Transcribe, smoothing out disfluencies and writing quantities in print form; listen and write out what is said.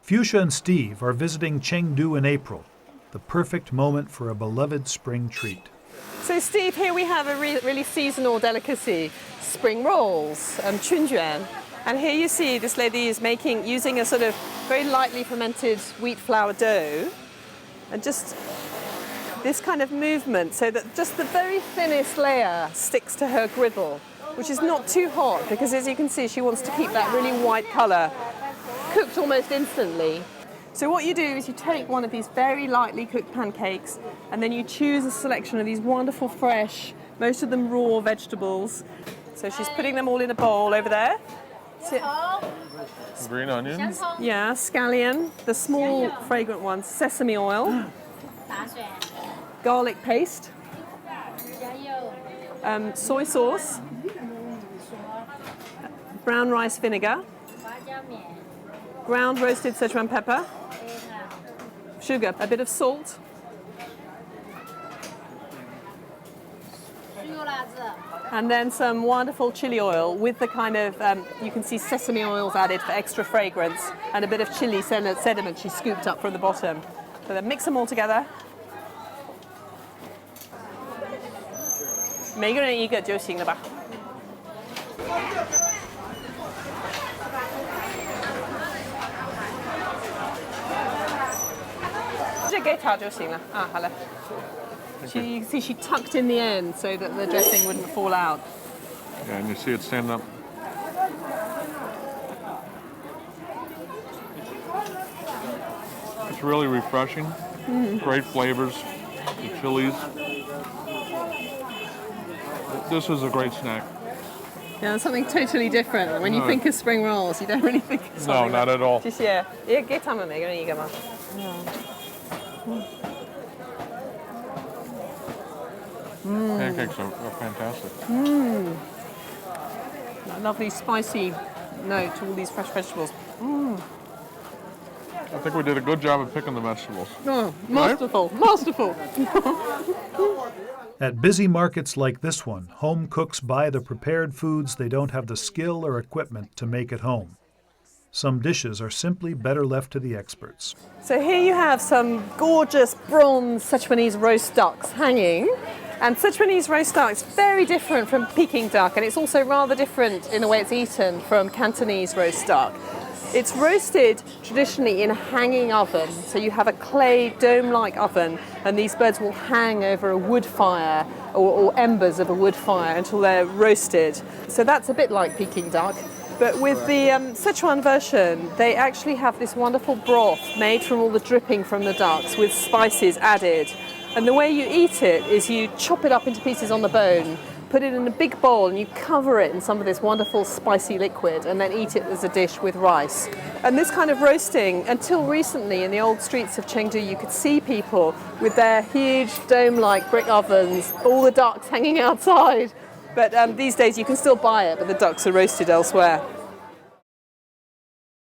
Fuchsia and Steve are visiting Chengdu in April, the perfect moment for a beloved spring treat. So Steve, here we have a really seasonal delicacy, spring rolls, chunjuan. And here you see this lady is using a sort of very lightly fermented wheat flour dough, and just this kind of movement so that just the very thinnest layer sticks to her griddle, which is not too hot because, as you can see, she wants to keep that really white colour cooked almost instantly. So what you do is you take one of these very lightly cooked pancakes and then you choose a selection of these wonderful fresh, most of them raw vegetables. So she's putting them all in a bowl over there. Green onions. Yeah, scallion, the small fragrant ones, sesame oil, garlic paste, soy sauce, brown rice vinegar, ground roasted Sichuan pepper, sugar, a bit of salt, and then some wonderful chili oil with the kind of, you can see sesame oils added for extra fragrance, and a bit of chili sediment she scooped up from the bottom. So then mix them all together. 每个人一个就行了吧。这给她就行了啊，好了。You can see she tucked in the end so that the dressing wouldn't fall out. Yeah, and you see it stand up. It's really refreshing. Great flavors, the chilies. This is a great snack. Yeah, something totally different. When you think of spring rolls, you don't really think of something. No, not at all. 谢谢。也给他们每个人一个吗？ Pancakes are fantastic. That lovely spicy note to all these fresh vegetables. I think we did a good job of picking the vegetables. Oh, masterful, masterful. At busy markets like this one, home cooks buy the prepared foods they don't have the skill or equipment to make at home. Some dishes are simply better left to the experts. So here you have some gorgeous bronze Sichuanese roast ducks hanging. And Sichuanese roast duck is very different from Peking duck, and it's also rather different in the way it's eaten from Cantonese roast duck. It's roasted traditionally in a hanging oven, so you have a clay dome-like oven, and these birds will hang over a wood fire or embers of a wood fire until they're roasted. So that's a bit like Peking duck. But with the Sichuan version, they actually have this wonderful broth made from all the dripping from the ducks with spices added. And the way you eat it is you chop it up into pieces on the bone, put it in a big bowl, and you cover it in some of this wonderful spicy liquid, and then eat it as a dish with rice. And this kind of roasting, until recently in the old streets of Chengdu, you could see people with their huge dome-like brick ovens, all the ducks hanging outside. But these days you can still buy it, but the ducks are roasted elsewhere.